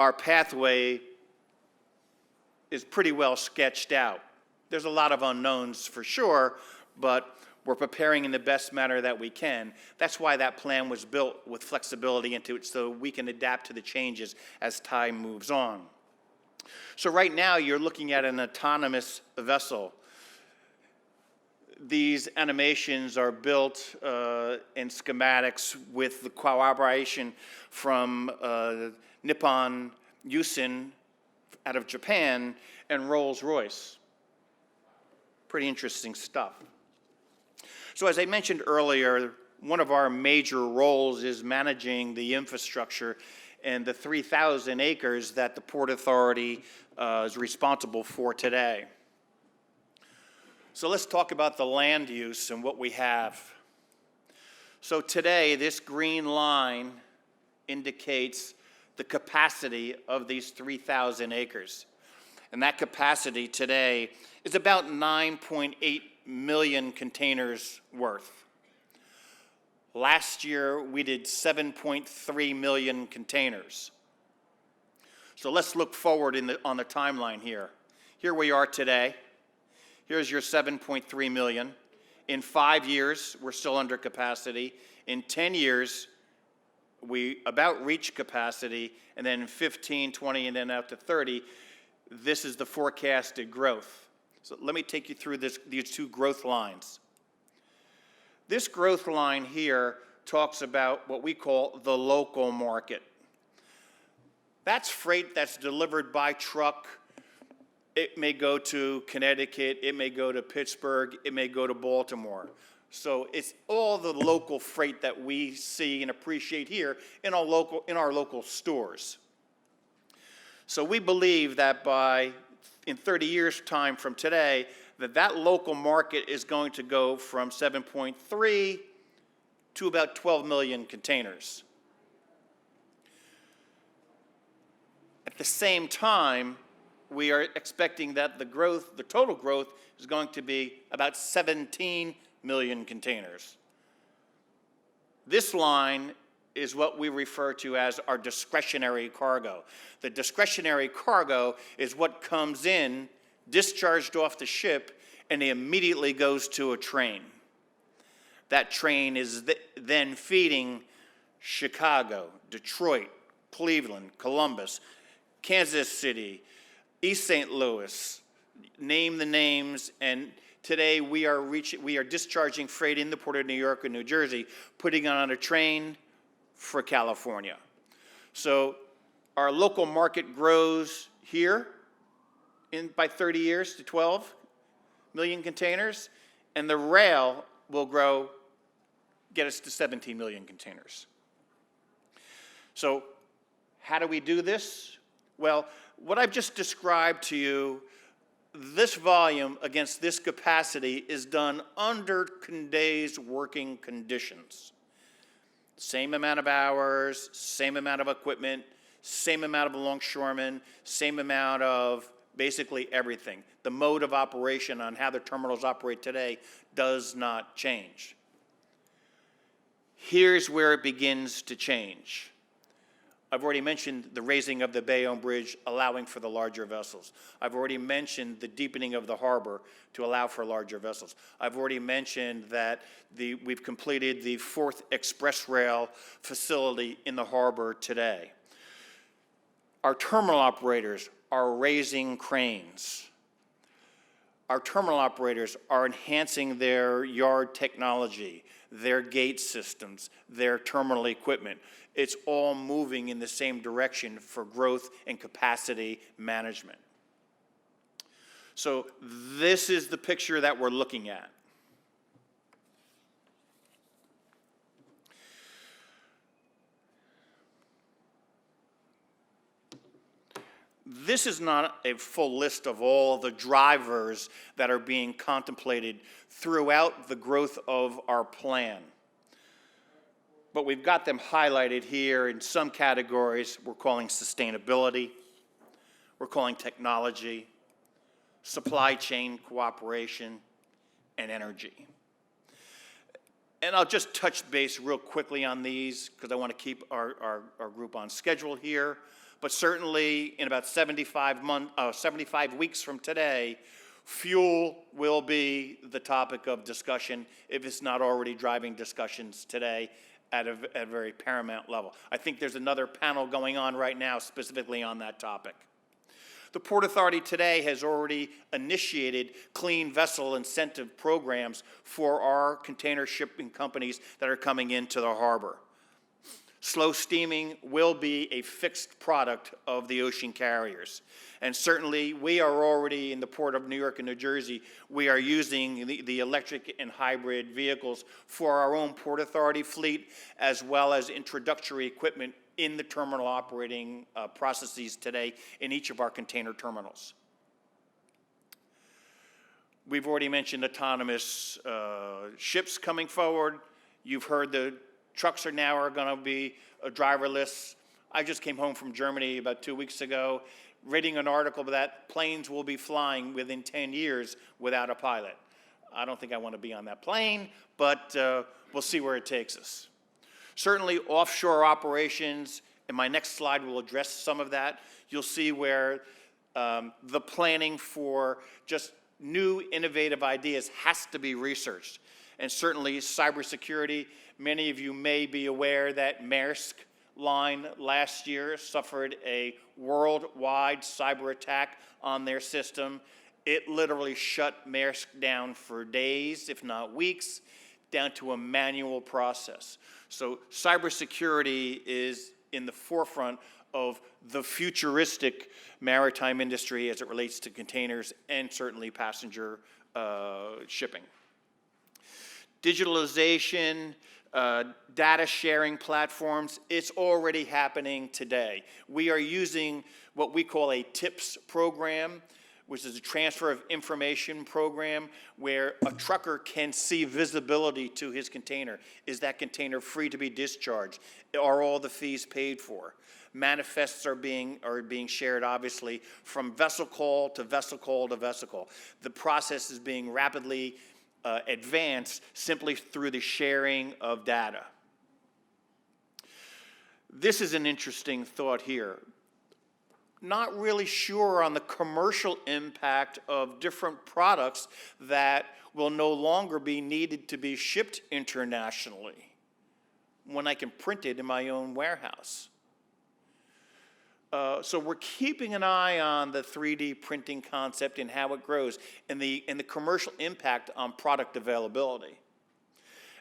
our pathway is pretty well sketched out. There's a lot of unknowns for sure, but we're preparing in the best manner that we can. That's why that plan was built with flexibility into it, so we can adapt to the changes as time moves on. So right now, you're looking at an autonomous vessel. These animations are built in schematics with the cooperation from Nippon Yusen out of Japan and Rolls-Royce. Pretty interesting stuff. So as I mentioned earlier, one of our major roles is managing the infrastructure and the 3,000 acres that the Port Authority is responsible for today. So let's talk about the land use and what we have. So today, this green line indicates the capacity of these 3,000 acres. And that capacity today is about 9.8 million containers worth. Last year, we did 7.3 million containers. So let's look forward on the timeline here. Here we are today. Here's your 7.3 million. In 5 years, we're still under capacity. In 10 years, we about reach capacity, and then 15, 20, and then out to 30, this is the forecasted growth. So let me take you through these two growth lines. This growth line here talks about what we call the local market. That's freight that's delivered by truck. It may go to Connecticut, it may go to Pittsburgh, it may go to Baltimore. So it's all the local freight that we see and appreciate here in our local stores. So we believe that in 30 years' time from today, that local market is going to go from 7.3 to about 12 million containers. At the same time, we are expecting that the total growth is going to be about 17 million containers. This line is what we refer to as our discretionary cargo. The discretionary cargo is what comes in, discharged off the ship, and it immediately goes to a train. That train is then feeding Chicago, Detroit, Cleveland, Columbus, Kansas City, East St. Louis, name the names, and today we are discharging freight in the Port of New York and New Jersey, putting it on a train for California. So our local market grows here by 30 years to 12 million containers, and the rail will get us to 17 million containers. So how do we do this? Well, what I've just described to you, this volume against this capacity is done under today's working conditions. Same amount of hours, same amount of equipment, same amount of longshoremen, same amount of basically everything. The mode of operation on how the terminals operate today does not change. Here's where it begins to change. I've already mentioned the raising of the Bayonne Bridge, allowing for the larger vessels. I've already mentioned the deepening of the harbor to allow for larger vessels. I've already mentioned that we've completed the 4th express rail facility in the harbor today. Our terminal operators are raising cranes. Our terminal operators are enhancing their yard technology, their gate systems, their terminal equipment. It's all moving in the same direction for growth and capacity management. So this is the picture that we're looking at. This is not a full list of all the drivers that are being contemplated throughout the growth of our plan. But we've got them highlighted here in some categories. We're calling sustainability, we're calling technology, supply chain cooperation, and energy. And I'll just touch base real quickly on these because I want to keep our group on schedule here. But certainly in about 75 weeks from today, fuel will be the topic of discussion if it's not already driving discussions today at a very paramount level. I think there's another panel going on right now specifically on that topic. The Port Authority today has already initiated clean vessel incentive programs for our container shipping companies that are coming into the harbor. Slow steaming will be a fixed product of the ocean carriers. And certainly, we are already in the Port of New York and New Jersey, we are using the electric and hybrid vehicles for our own Port Authority fleet, as well as introductory equipment in the terminal operating processes today in each of our container terminals. We've already mentioned autonomous ships coming forward. You've heard the trucks are going to be driverless. I just came home from Germany about 2 weeks ago, reading an article that planes will be flying within 10 years without a pilot. I don't think I want to be on that plane, but we'll see where it takes us. Certainly offshore operations, and my next slide will address some of that. You'll see where the planning for just new innovative ideas has to be researched. And certainly cybersecurity, many of you may be aware that Maersk Line last year suffered a worldwide cyber attack on their system. It literally shut Maersk down for days, if not weeks, down to a manual process. So cybersecurity is in the forefront of the futuristic maritime industry as it relates to containers and certainly passenger shipping. Digitalization, data sharing platforms, it's already happening today. We are using what we call a TIPS program, which is a transfer of information program where a trucker can see visibility to his container. Is that container free to be discharged? Are all the fees paid for? Manifests are being shared, obviously, from vessel call to vessel call to vessel call. The process is being rapidly advanced simply through the sharing of data. This is an interesting thought here. Not really sure on the commercial impact of different products that will no longer be needed to be shipped internationally when I can print it in my own warehouse. So we're keeping an eye on the 3D printing concept and how it grows and the commercial impact on product availability.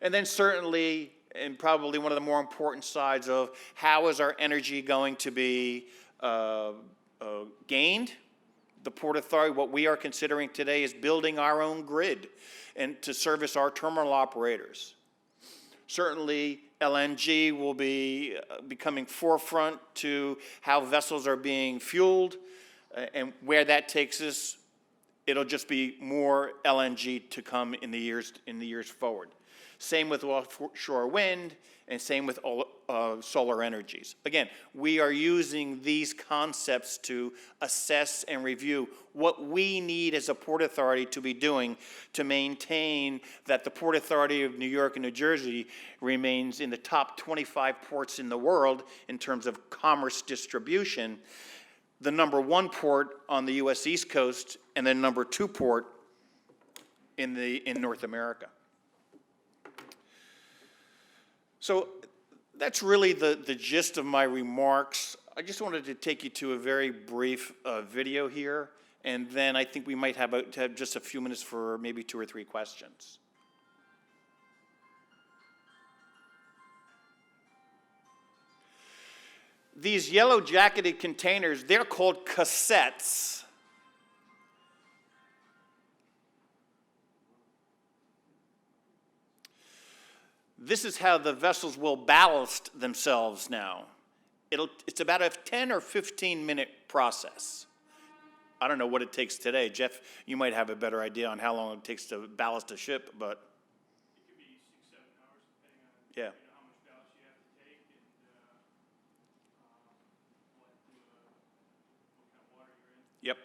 And then certainly, and probably one of the more important sides of how is our energy going to be gained. The Port Authority, what we are considering today is building our own grid and to service our terminal operators. Certainly, LNG will be becoming forefront to how vessels are being fueled, and where that takes us, it'll just be more LNG to come in the years forward. Same with offshore wind, and same with solar energies. Again, we are using these concepts to assess and review what we need as a Port Authority to be doing to maintain that the Port Authority of New York and New Jersey remains in the top 25 ports in the world in terms of commerce distribution, the #1 port on the U.S. East Coast, and the #2 port in North America. So that's really the gist of my remarks. I just wanted to take you to a very brief video here, and then I think we might have just a few minutes for maybe 2 or 3 questions. These yellow-jacketed containers, they're called cassettes. This is how the vessels will ballast themselves now. It's about a 10 or 15-minute process. I don't know what it takes today. Jeff, you might have a better idea on how long it takes to ballast a ship, but... It could be 6-7 hours, depending on yeah. How much ballast you have to take and what kind of water you're in. Yep.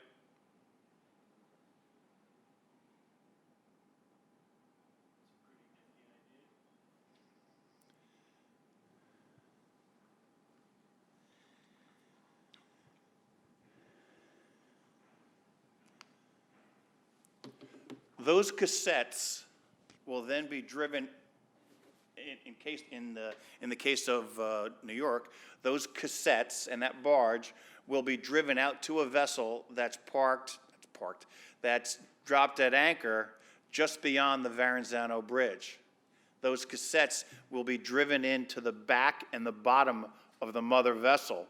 Those cassettes will then be driven, in the case of New York, those cassettes and that barge will be driven out to a vessel that's that's dropped at anchor just beyond the Verrazano Bridge. Those cassettes will be driven into the back and the bottom of the mother vessel.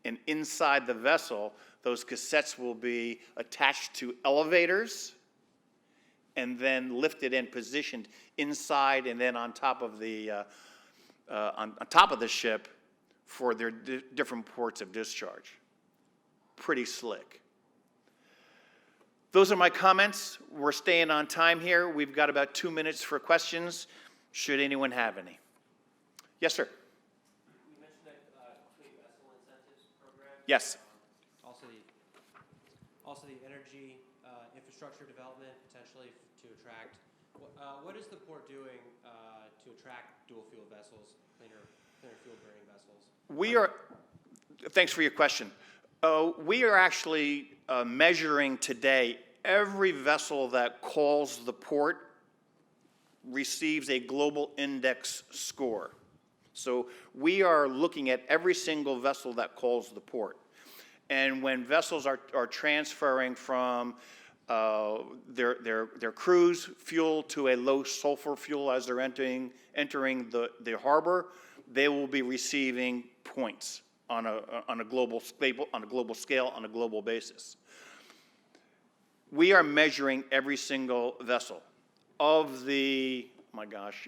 And inside the vessel, those cassettes will be attached to elevators and then lifted and positioned inside and then on top of the ship for their different ports of discharge. Pretty slick. Those are my comments. We're staying on time here. We've got about 2 minutes for questions, should anyone have any. Yes, sir. You mentioned that complete vessel incentives program. Yes. Also the energy infrastructure development potentially to attract. What is the port doing to attract dual fuel vessels, cleaner fuel burning vessels? Thanks for your question. We are actually measuring today every vessel that calls the port receives a global index score. So we are looking at every single vessel that calls the port. And when vessels are transferring from their cruise fuel to a low sulfur fuel as they're entering the harbor, they will be receiving points on a global scale, on a global basis. We are measuring every single vessel. Of the, oh my gosh,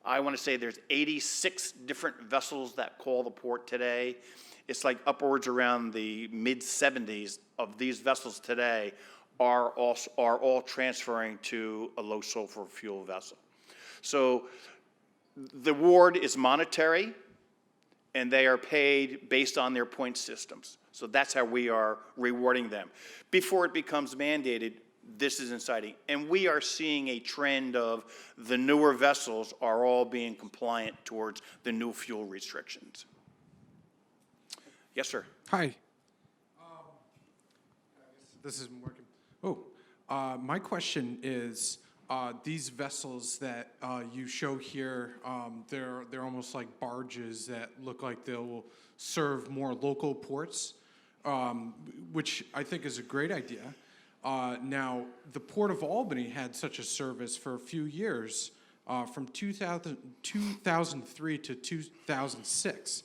I want to say there's 86 different vessels that call the port today. It's like upwards around the mid-70s of these vessels today are all transferring to a low sulfur fuel vessel. So the reward is monetary, and they are paid based on their point systems. So that's how we are rewarding them. Before it becomes mandated, this is inciting. And we are seeing a trend of the newer vessels are all being compliant towards the new fuel restrictions. Yes, sir. Hi. This isn't working. My question is, these vessels that you show here, they're almost like barges that look like they'll serve more local ports, which I think is a great idea. Now, the Port of Albany had such a service for a few years, from 2003 to 2006.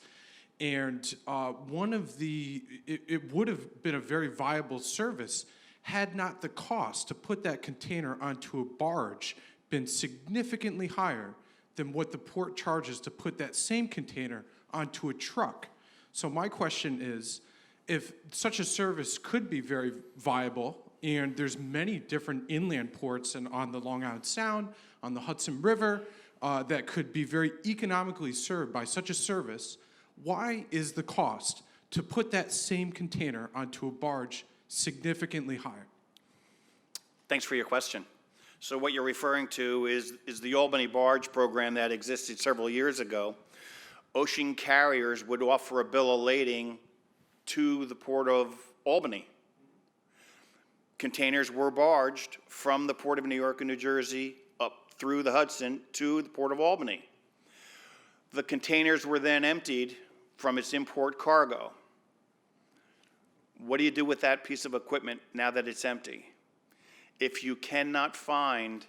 And it would have been a very viable service had not the cost to put that container onto a barge been significantly higher than what the port charges to put that same container onto a truck. So my question is, if such a service could be very viable, and there's many different inland ports and on the Long Island Sound, on the Hudson River, that could be very economically served by such a service, why is the cost to put that same container onto a barge significantly higher? Thanks for your question. So what you're referring to is the Albany Barge program that existed several years ago. Ocean carriers would offer a bill of lading to the Port of Albany. Containers were barged from the Port of New York and New Jersey up through the Hudson to the Port of Albany. The containers were then emptied from its import cargo. What do you do with that piece of equipment now that it's empty? If you cannot find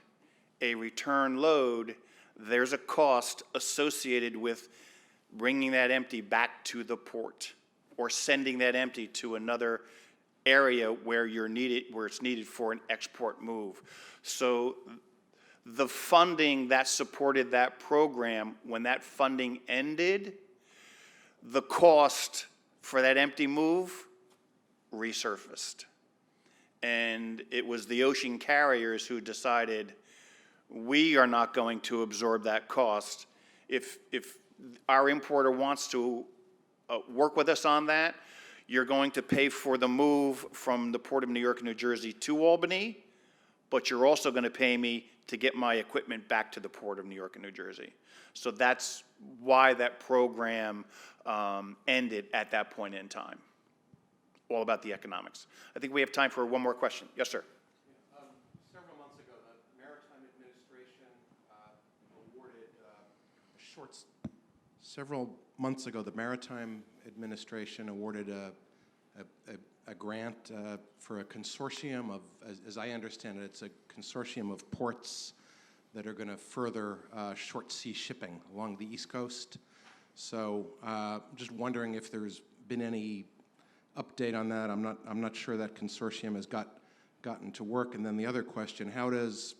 a return load, there's a cost associated with bringing that empty back to the port or sending that empty to another area where it's needed for an export move. So the funding that supported that program, when that funding ended, the cost for that empty move resurfaced. And it was the ocean carriers who decided, we are not going to absorb that cost. If our importer wants to work with us on that, you're going to pay for the move from the Port of New York and New Jersey to Albany, but you're also going to pay me to get my equipment back to the Port of New York and New Jersey. So that's why that program ended at that point in time. All about the economics. I think we have time for one more question. Yes, sir. Several Several months ago, the Maritime Administration awarded a grant for a consortium of, as I understand it, it's a consortium of ports that are going to further short sea shipping along the East Coast. So just wondering if there's been any update on that. I'm not sure that consortium has gotten to work. And then the other question: how does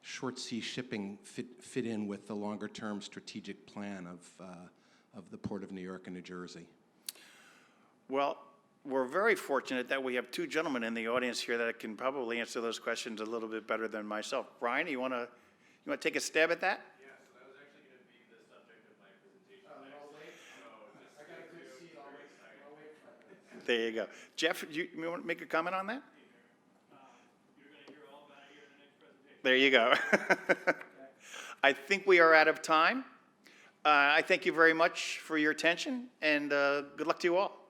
short sea shipping fit in with the longer term strategic plan of the Port of New York and New Jersey? Well, we're very fortunate that we have two gentlemen in the audience here that can probably answer those questions a little bit better than myself. Brian, you want to take a stab at that? Yeah, so that was actually going to be the subject of my presentation next. I'll wait. I got a good seat. I'll wait. There you go. Jeff, you want to make a comment on that? You're going to hear all about it here in the next presentation. There you go. I think we are out of time. I thank you very much for your attention, and good luck to you all.